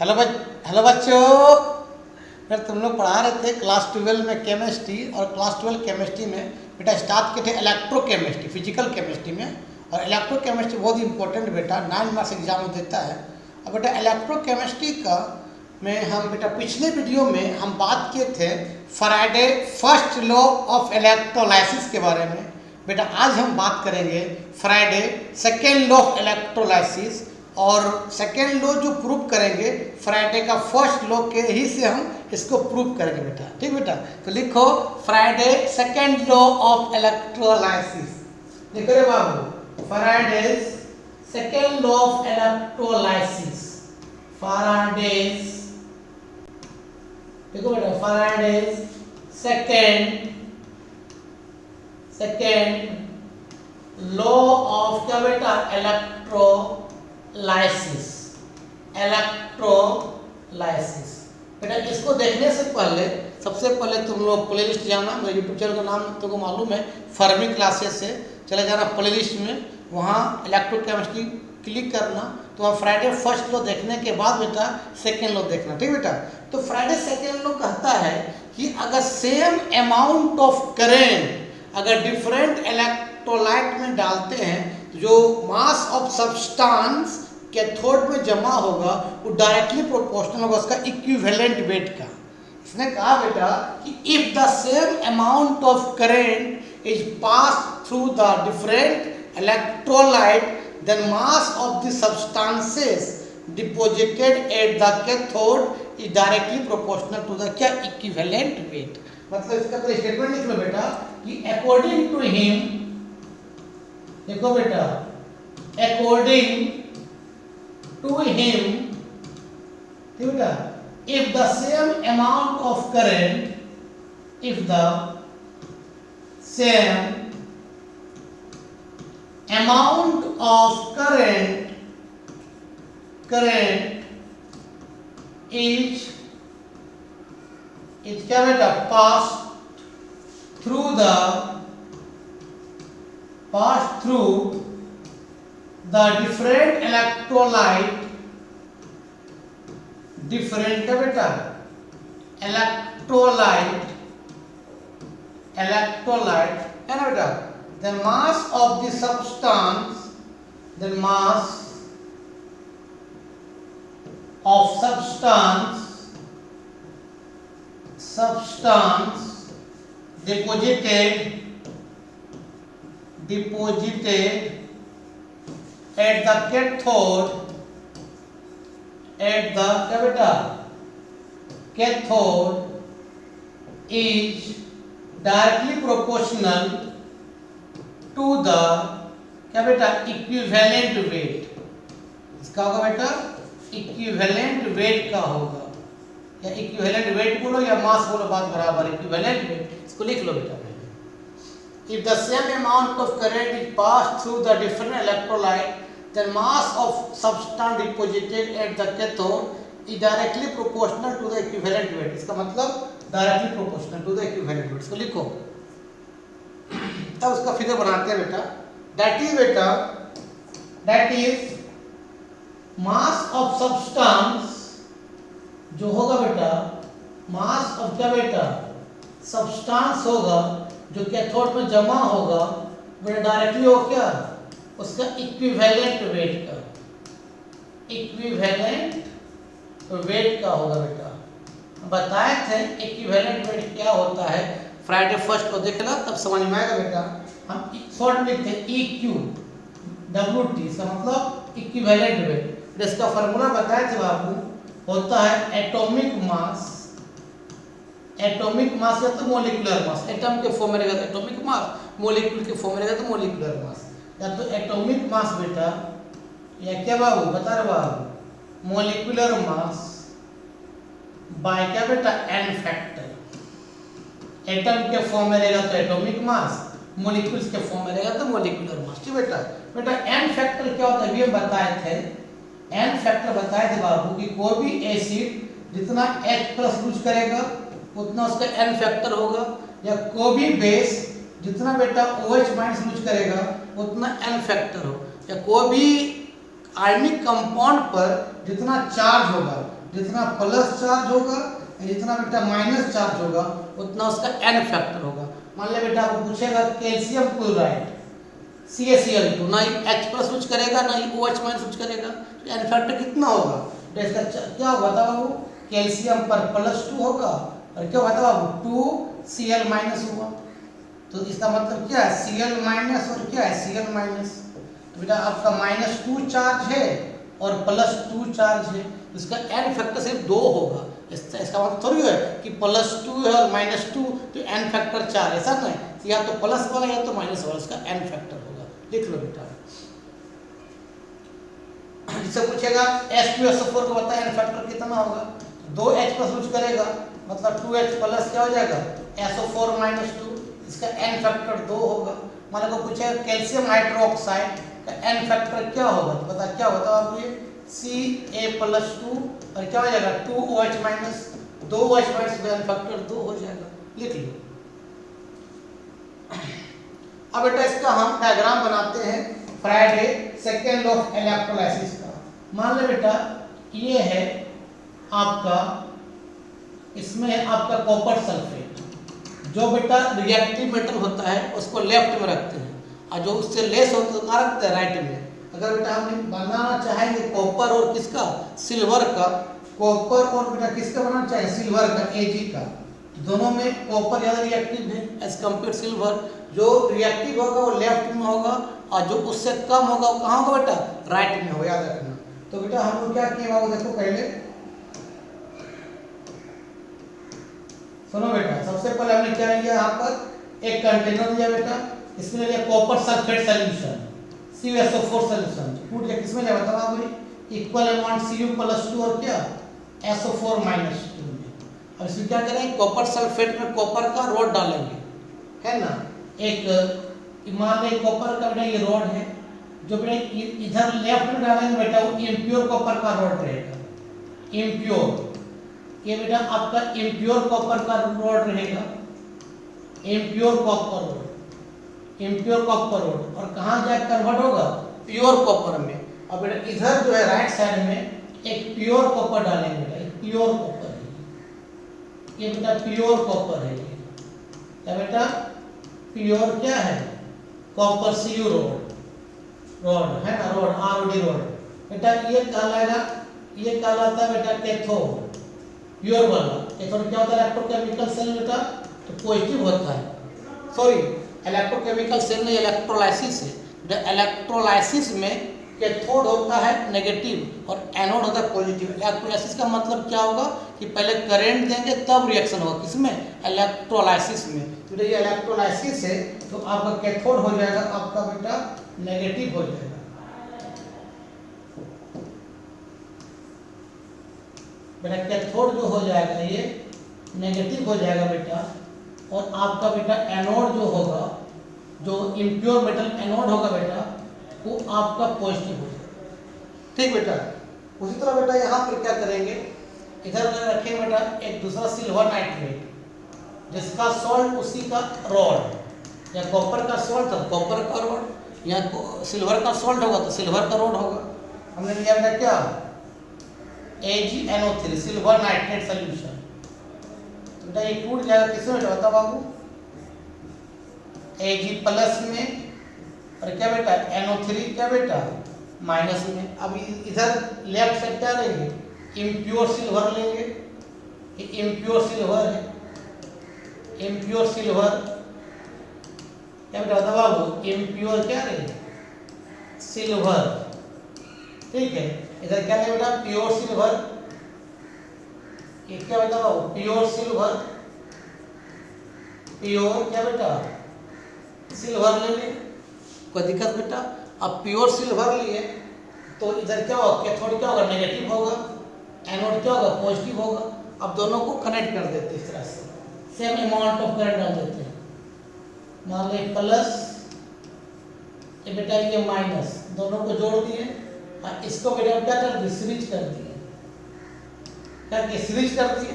Hello बच्चों। फिर तुम लोग पढ़ा रहे थे क्लास 12 में केमिस्ट्री, और क्लास 12 केमिस्ट्री में बेटा स्टार्ट किए थे इलेक्ट्रोकेमिस्ट्री, फिजिकल केमिस्ट्री में। और इलेक्ट्रोकेमिस्ट्री बहुत इंपॉर्टेंट बेटा 9 मार्क्स एग्जाम में देता है। अब बेटा इलेक्ट्रोकेमिस्ट्री का में हम बेटा पिछले वीडियो में हम बात किए थे Faraday first law of electrolysis के बारे में। बेटा आज हम बात करेंगे Faraday second law of electrolysis, और सेकेंड लॉ जो प्रूव करेंगे फैराडे का फर्स्ट लॉ के ही से हम इसको प्रूव करेंगे बेटा। ठीक बेटा, तो लिखो Faraday second law of electrolysis. लिखो रे बाबू, Faraday second law of electrolysis. Faraday's, देखो बेटा फैराडेज सेकेंड लॉ ऑफ क्या बेटा इलेक्ट्रोलाइसिस। बेटा इसको देखने से पहले सबसे पहले तुम लोग प्ले लिस्ट जाना। मेरे यूट्यूब चैनल का नाम तुमको मालूम है, फर्मी क्लासेस से चले जाना प्ले लिस्ट में, वहाँ इलेक्ट्रोकेमिस्ट्री क्लिक करना। तो वहाँ फ्राइडे फर्स्ट लॉ देखने के बाद बेटा सेकेंड लॉ देखना। ठीक बेटा, तो फ्राइडे सेकेंड लॉ कहता है कि अगर सेम अमाउंट ऑफ करेंट अगर डिफरेंट इलेक्ट्रोलाइट में डालते हैं, जो मास ऑफ सब्सटेंस कैथोड में जमा होगा वो डायरेक्टली प्रोपोर्शनल होगा उसका इक्विवेलेंट वेट का। इसने कहा बेटा कि if the same amount of current is pass through the different electrolyte, then mass of the substances deposited at the cathode is directly proportional to the क्या equivalent weight। मतलब इसका तो स्टेटमेंट लिख लो बेटा कि according to him, देखो बेटा according to him, ठीक बेटा, if the same amount of current, if the same amount of current is क्या बेटा pass through the different electrolyte, different क्या बेटा electrolyte है ना बेटा, the mass of the substance, the mass of substance deposited at the cathode, at the क्या बेटा cathode is directly proportional to the क्या बेटा इक्विवेलेंट वेट। इसका होगा बेटा इक्विवेलेंट वेट का होगा, या इक्विवेलेंट वेट बोलो या मास बोलो, बात बराबर। इक्विवेलेंट वेट इसको लिख लो बेटा। If the same amount of current is pass through the different electrolyte, then mass of substance deposited at the cathode is directly proportional to the equivalent weight. इसका मतलब directly proportional to the equivalent weight. इसको लिखो, तब उसका figure बनाते हैं बेटा। That is mass of substance, जो होगा बेटा मास ऑफ क्या बेटा सब्सटेंस होगा जो कैथोड में जमा होगा, बेटा डायरेक्टली हो क्या उसका इक्विवेलेंट वेट का, इक्विवेलेंट वेट का होगा बेटा। बताए थे इक्विवेलेंट वेट क्या होता है, फ्राइडे फर्स्ट को देखना तब समझ में आएगा बेटा। हम शॉर्ट में लिखते हैं EQ WT, इसका मतलब इक्विवेलेंट वेट। इसका फार्मूला बताए थे बाबू, होता है एटॉमिक मास या तो मोलिकुलर मास। एटम के फॉर्म में रहेगा तो एटॉमिक मास, मोलिक्यूल के फॉर्म में रहेगा तो मोलिकुलर मास। या तो एटॉमिक मास बेटा, या क्या बाबू बता रहे बाबू मोलिकुलर मास बाय क्या बेटा n फैक्टर। एटम के फॉर्म में रहेगा तो एटॉमिक मास, मॉलिक्यूल्स के फॉर्म में रहेगा तो मॉलिक्यूलर मास। ठीक बेटा n फैक्टर क्या होता है ये बताए थे। n फैक्टर बताए थे बाबू कि कोई भी एसिड जितना H+ यूज करेगा उतना उसका n फैक्टर होगा, या कोई भी बेस जितना बेटा OH- यूज करेगा उतना n फैक्टर हो, या कोई भी आयनिक कंपाउंड पर जितना चार्ज होगा जितना प्लस चार्ज होगा जितना बेटा माइनस चार्ज होगा उतना उसका n फैक्टर होगा। मान लिया बेटा आपको पूछेगा कैल्शियम क्लोराइड CaCl2 ना ही H प्लस कुछ करेगा ना ही OH माइनस कुछ करेगा, तो n फैक्टर कितना होगा? तो इसका क्या होगा बाबू? कैल्शियम पर +2 होगा और क्या होगा बाबू 2Cl माइनस होगा। तो इसका मतलब क्या है? Cl माइनस और क्या है? Cl minus. तो बेटा आपका -2 चार्ज है और +2 चार्ज है, इसका n फैक्टर सिर्फ 2 होगा। इसका मतलब थोड़ी है कि +2 है और -2 तो n फैक्टर 4, ऐसा नहीं, या तो प्लस वाला या तो माइनस वाला, इसका n फैक्टर होगा। लिख लो बेटा। जिससे पूछेगा H2SO4 को बता n फैक्टर कितना होगा? 2H प्लस कुछ करेगा मतलब 2H प्लस क्या हो जाएगा? SO4 -2, इसका n फैक्टर 2 होगा। मान लो पूछेगा कैल्शियम हाइड्रोक्साइड का n फैक्टर क्या होगा, तो बता क्या होता है आपको? ये Ca+2 और क्या हो जाएगा 2OH minus, 2OH minus n factor 2 हो जाएगा। लिख लो। अब बेटा इसका हम डायग्राम बनाते हैं Friday second law of electrolysis का। मान लो बेटा ये है आपका, इसमें आपका कॉपर सल्फेट, जो बेटा रिएक्टिव मेटल होता है उसको लेफ्ट में रखते हैं और जो उससे लेस होता है कहाँ रखते हैं? राइट में। अगर बेटा हम बनाना चाहेंगे कॉपर और किसका? सिल्वर का। कॉपर और बेटा किसका बनाना चाहेंगे? सिल्वर का, Ag का। दोनों में कॉपर ज़्यादा रिएक्टिव है एज कम्पेयर सिल्वर। जो रिएक्टिव होगा वो लेफ्ट में होगा और जो उससे कम होगा वो कहाँ होगा बेटा? राइट में होगा, याद रखना। तो बेटा हम लोग क्या किए बाबू देखो, पहले सुनो बेटा। सबसे पहले हमने क्या लिया, यहाँ पर एक कंटेनर लिया बेटा, इसमें लिया copper sulphate solution CuSO4 solution. Food या किसमें लिया बताओ भाई? इक्वल अमाउंट Cu+2 और क्या SO4 -2 में। अब इसमें क्या करेंगे? कॉपर सल्फेट में कॉपर का रॉड डालेंगे, है ना। एक मान लो कॉपर का बेटा ये रॉड है, जो बेटा इधर लेफ्ट में डालेंगे बेटा वो इम्प्योर कॉपर का रॉड रहेगा। इम्प्योर, ये बेटा आपका इम्प्योर कॉपर का रॉड रहेगा। Impure copper rod, impure copper rod, और कहाँ जाकर कन्वर्ट होगा? प्योर कॉपर में। अब बेटा इधर जो है राइट साइड में एक प्योर कॉपर डालेंगे बेटा, एक प्योर कॉपर है ये बेटा, प्योर कॉपर है ये। क्या बेटा? प्योर क्या है? कॉपर Cu रॉड है ना, रॉड ROD रॉड। बेटा ये कहलाएगा, ये कहलाता है बेटा कैथोड, प्योर वाला। कैथोड क्या होता है? इलेक्ट्रोकेमिकल सेल बेटा, तो पॉजिटिव होता है। सॉरी, इलेक्ट्रोकेमिकल सेल नहीं, इलेक्ट्रोलाइसिस है। इलेक्ट्रोलाइसिस में कैथोड होता है नेगेटिव और एनोड होता है पॉजिटिव। इलेक्ट्रोलाइसिस का मतलब क्या होगा कि पहले करंट देंगे तब रिएक्शन होगा, किसमें? इलेक्ट्रोलाइसिस में। तो ये इलेक्ट्रोलाइसिस है तो आपका कैथोड हो जाएगा आपका बेटा नेगेटिव हो जाएगा। बेटा कैथोड जो हो जाएगा ये नेगेटिव हो जाएगा बेटा, और आपका बेटा एनोड जो होगा, जो इम्प्योर मेटल एनोड होगा बेटा, वो आपका पॉजिटिव हो जाएगा। ठीक बेटा। उसी तरह बेटा यहाँ पर क्या करेंगे, इधर रखेंगे बेटा एक दूसरा सिल्वर नाइट्रेट, जिसका सॉल्ट उसी का रॉड, या कॉपर का सॉल्ट तो कॉपर का रॉड, या सिल्वर का सॉल्ट होगा तो सिल्वर का रॉड होगा। हमने लिया बेटा क्या? AgNO3 silver nitrate solution. बेटा ये टूट जाएगा किसमें बेटा बताओ बाबू? Ag+ में, और क्या बेटा NO3 क्या बेटा माइनस में। अब इधर लेफ्ट साइड क्या लेंगे? इम्प्योर सिल्वर लेंगे, इम्प्योर सिल्वर है, इम्प्योर सिल्वर क्या बेटा बताओ बाबू? इम्प्योर क्या रहेगा? सिल्वर। ठीक है, इधर क्या लेंगे बेटा? Pure silver. ये क्या बेटा बाबू? प्योर सिल्वर, प्योर क्या बेटा सिल्वर ले लें, कोई दिक्कत बेटा। अब प्योर सिल्वर लिए तो इधर क्या होगा? कैथोड क्या होगा? नेगेटिव होगा, एनोड क्या होगा? पॉजिटिव होगा। अब दोनों को कनेक्ट कर देते हैं इस तरह से, सेम अमाउंट ऑफ करंट डाल देते हैं। मान लो प्लस, ये बेटा ये माइनस, दोनों को जोड़ दिए और इसको बेटा क्या कर दिए? सीरीज कर दिए, क्या किए? सीरीज कर दिए।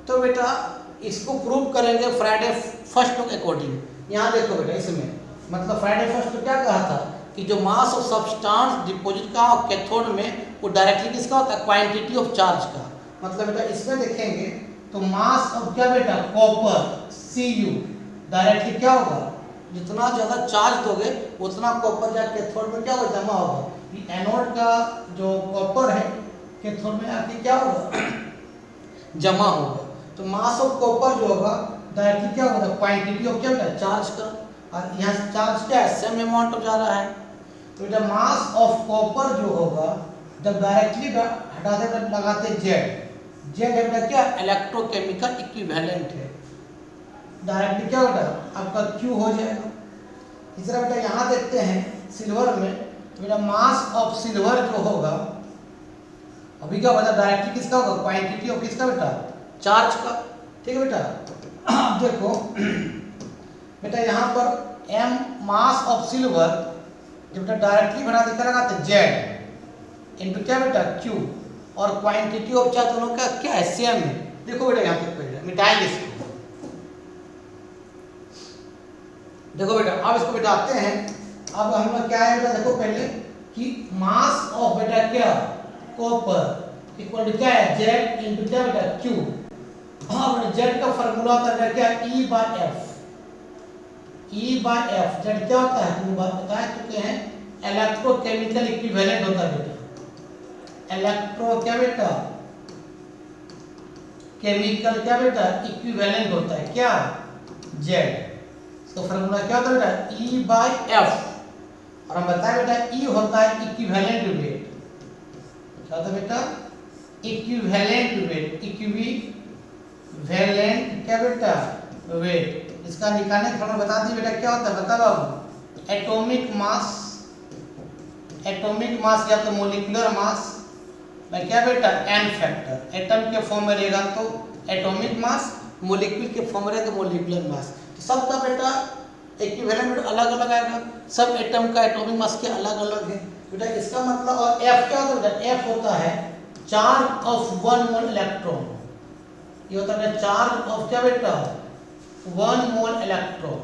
तो बेटा इसको प्रूव करेंगे फ्राइडे फर्स्ट लॉ के अकॉर्डिंग। यहाँ देखो बेटा, इसमें मतलब फ्राइडे फर्स्ट क्या कहा था कि जो मास ऑफ सब्सटेंस डिपॉजिट का कैथोड में वो डायरेक्टली किसका होता है, क्वांटिटी ऑफ चार्ज का। मतलब बेटा इसमें देखेंगे तो मास ऑफ क्या बेटा, कॉपर Cu, डायरेक्टली क्या होगा, जितना ज़्यादा चार्ज दोगे उतना कॉपर जाके कैथोड में क्या होगा, जमा होगा। एनोड का जो कॉपर है कैथोड में आके क्या होगा, जमा होगा। तो मास ऑफ कॉपर जो होगा डायरेक्टली क्या होगा, क्वांटिटी ऑफ क्या बेटा, चार्ज का। और यहाँ चार्ज क्या है, सेम अमाउंट ऑफ जा रहा है। तो बेटा मास ऑफ कॉपर जो होगा जब डायरेक्टली हटाते लगाते जेड है बेटा क्या, इलेक्ट्रोकेमिकल इक्विवेलेंट है। डायरेक्टली क्या बेटा आपका Q हो जाएगा। तीसरा बेटा यहाँ देखते हैं सिल्वर में, तो बेटा मास ऑफ सिल्वर जो होगा अभी क्या होगा, डायरेक्टली किसका होगा, क्वांटिटी ऑफ किसका बेटा, चार्ज का। ठीक है बेटा। अब देखो बेटा यहाँ पर m मास ऑफ सिल्वर जब बेटा डायरेक्टली बना दिखा लगाते जेड इनटू क्या बेटा Q, और क्वांटिटी ऑफ चार्ज दोनों का क्या है, सेम है। देखो बेटा यहाँ तक पहले मिटाएंगे इसको। देखो बेटा अब इसको मिटाते हैं। अब हम लोग क्या है बेटा, देखो पहले कि मास ऑफ बेटा क्या, कॉपर इक्वल टू क्या है, जेड इनटू क्या बेटा Q। हाँ जेड का फार्मूला होता है क्या, E बाय F। जेड क्या होता है, तुम बात बता चुके हैं, इलेक्ट्रोकेमिकल इक्विवेलेंट होता है बेटा। इलेक्ट्रो क्या बेटा, केमिकल क्या बेटा, इक्विवेलेंट होता है क्या, जेड। तो फार्मूला क्या होता है बेटा, E बाय F। और हम बताएं बेटा E होता है इक्विवेलेंट वेट। क्या होता है बेटा, इक्विवेलेंट वेट, इक्विवेलेंट क्या बेटा वेट। इसका निकालने का फॉर्मूला बता दी बेटा, क्या होता है बता बाबू, एटॉमिक मास या तो मोलिकुलर मास में क्या बेटा n फैक्टर। एटम के फॉर्म में रहेगा तो एटॉमिक मास, मोलिक्यूल के फॉर्म में रहेगा तो मोलिकुलर मास। तो सबका बेटा इक्विवेलेंट अलग अलग आएगा, सब एटम का एटॉमिक मास के अलग अलग है बेटा। इसका मतलब और F क्या होता है, F होता है चार्ज ऑफ 1 मोल इलेक्ट्रॉन। ये होता है चार्ज ऑफ क्या बेटा, 1 मोल इलेक्ट्रॉन।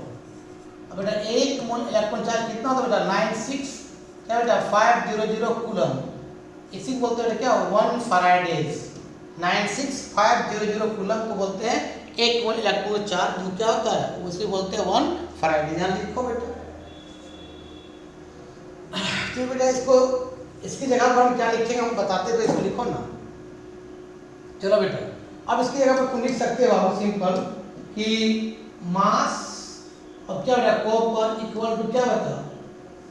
अब बेटा 1 मोल इलेक्ट्रॉन चार्ज कितना होता है बेटा, 96 क्या बेटा 500 कूलम। इसी को बोलते हैं क्या, 1 फैराडेज। 96500 कूलम को बोलते हैं 1 मोल इलेक्ट्रॉन चार्ज, जो क्या होता है उसे बोलते हैं 1 फैराडेज। यहाँ लिखो बेटा। तो बेटा इसको इसकी जगह पर हम क्या लिखेंगे, हम बताते तो इसको लिखो ना। चलो बेटा अब इसकी जगह पर तुम लिख सकते हो बाबू सिंपल कि मास अब क्या बेटा कॉपर इक्वल टू क्या बता,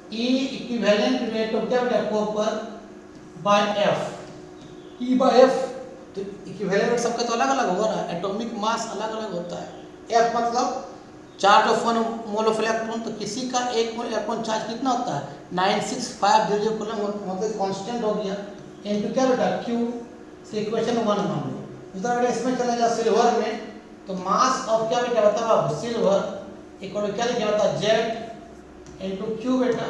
E इक्विवेलेंट वेट ऑफ क्या बेटा copper by F। E by F तो इक्विवेलेंट वेट सबका तो अलग अलग होगा ना, एटॉमिक मास अलग अलग होता है। F मतलब charge of 1 mole of electron, तो किसी का 1 मोल इलेक्ट्रॉन चार्ज कितना होता है 96500 कूलम, मतलब कांस्टेंट हो गया इनटू क्या बेटा Q से इक्वेशन 1 मान लो। दूसरा बेटा इसमें चला जा सिल्वर में, तो मास ऑफ क्या बेटा बताओ आप, सिल्वर इक्वल टू क्या लिखा होता है जेड इनटू Q बेटा।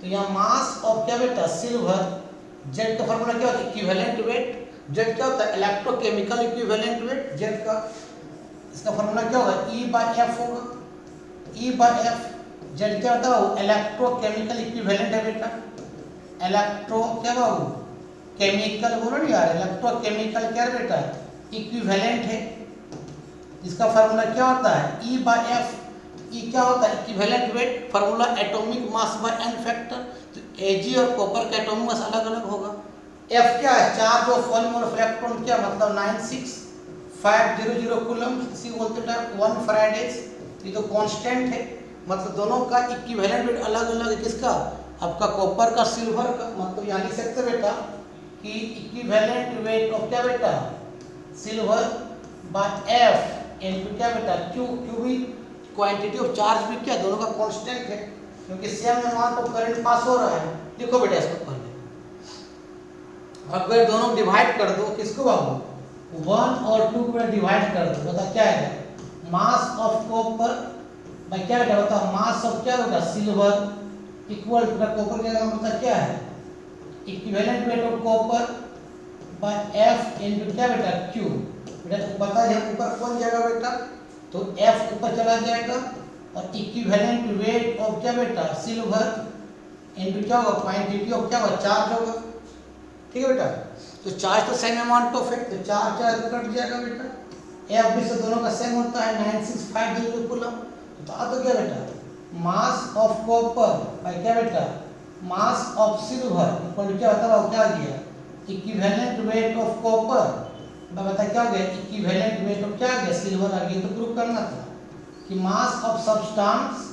तो यहाँ मास ऑफ क्या बेटा सिल्वर, जेड का फार्मूला क्या होता है इक्विवेलेंट वेट। जेड क्या होता है इलेक्ट्रोकेमिकल इक्विवेलेंट वेट जेड का। इसका फार्मूला क्या होगा, E बाय F होगा। E बाय F जेड क्या होता है इलेक्ट्रोकेमिकल इक्विवेलेंट है बेटा। इलेक्ट्रो क्या बाबू केमिकल बोलो नहीं यार, इलेक्ट्रोकेमिकल क्या है बेटा इक्विवेलेंट है। इसका फार्मूला क्या होता है E बाय F। E क्या होता है equivalent wait, formula atomic mass by n factor. तो Ag और कॉपर का एटॉमिक मास अलग अलग होगा। F क्या है charge of 1 mole of electron, क्या मतलब 96500 कूलम, इसी को बोलते हैं 1 फैराडेज। ये तो कांस्टेंट है, मतलब दोनों का इक्विवेलेंट वेट अलग अलग है। किसका, आपका कॉपर का सिल्वर का। मतलब यहाँ लिख सकते बेटा कि इक्विवेलेंट वेट ऑफ क्या बेटा सिल्वर बाय F इनटू क्या बेटा Q। भी क्वांटिटी ऑफ चार्ज भी क्या दोनों का कांस्टेंट है, क्योंकि same amount of current pass हो रहा है। लिखो बेटा इसको पहले, अगर दोनों डिवाइड कर दो किसको बाबू, 1 और 2 को डिवाइड कर दो, बता क्या है मास ऑफ कॉपर बाय क्या बेटा बताओ, मास ऑफ क्या होगा सिल्वर इक्वल टू कॉपर का मतलब क्या है equivalent weight of copper by F into क्या बेटा Q। बेटा बता यहाँ ऊपर कौन जाएगा बेटा, तो F ऊपर चला जाएगा और इक्विवेलेंट वेट ऑफ क्या बेटा सिल्वर इनटू क्या होगा क्वांटिटी ऑफ क्या होगा चार्ज होगा। ठीक है बेटा। तो चार्ज तो सेम अमाउंट ऑफ है, तो चार चार कट जाएगा बेटा। एफ बी से दोनों का सेम होता है 9650 कूलम। तो क्या बेटा, मास ऑफ कॉपर बाय क्या बेटा, mass of silver equal to क्या बताओ क्या आ गया, इक्विवेलेंट वेट ऑफ कॉपर बता क्या हो गया, इक्विवेलेंट वेट ऑफ क्या आ गया, सिल्वर आ गया। तो प्रूव करना था कि मास of substance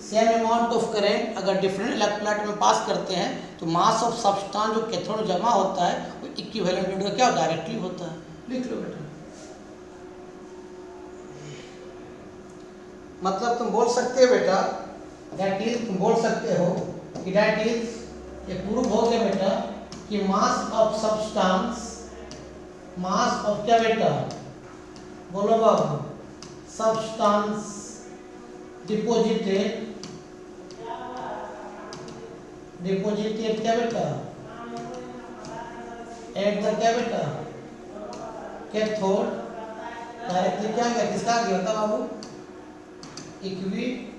same amount of current अगर डिफरेंट इलेक्ट्रोलाइट में पास करते हैं तो मास ऑफ सब्सटेंस जो कैथोड में जमा होता है वो इक्विवेलेंट वेट का क्या डायरेक्टली होता है। लिख लो बेटा। मतलब तुम बोल सकते हो बेटा, दैट इज तुम बोल सकते हो कि दैट इज ये प्रूव हो गया बेटा कि मास ऑफ सब्सटेंस, मास ऑफ क्या बेटा, बोलो बाबू, सब्सटेंस डिपोजिटेड क्या बेटा, एट द क्या बेटा, कैथोड डायरेक्टली क्या गया, किसका आ गया बता बाबू, इक्विवेलेंट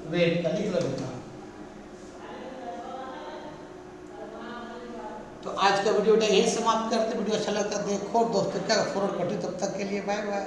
वेट का। लिख लो बेटा। तो आज का वीडियो यही समाप्त करते। वीडियो अच्छा लगता है देखो दोस्तों क्या फॉरवर्ड करती, तब तक के लिए बाय बाय।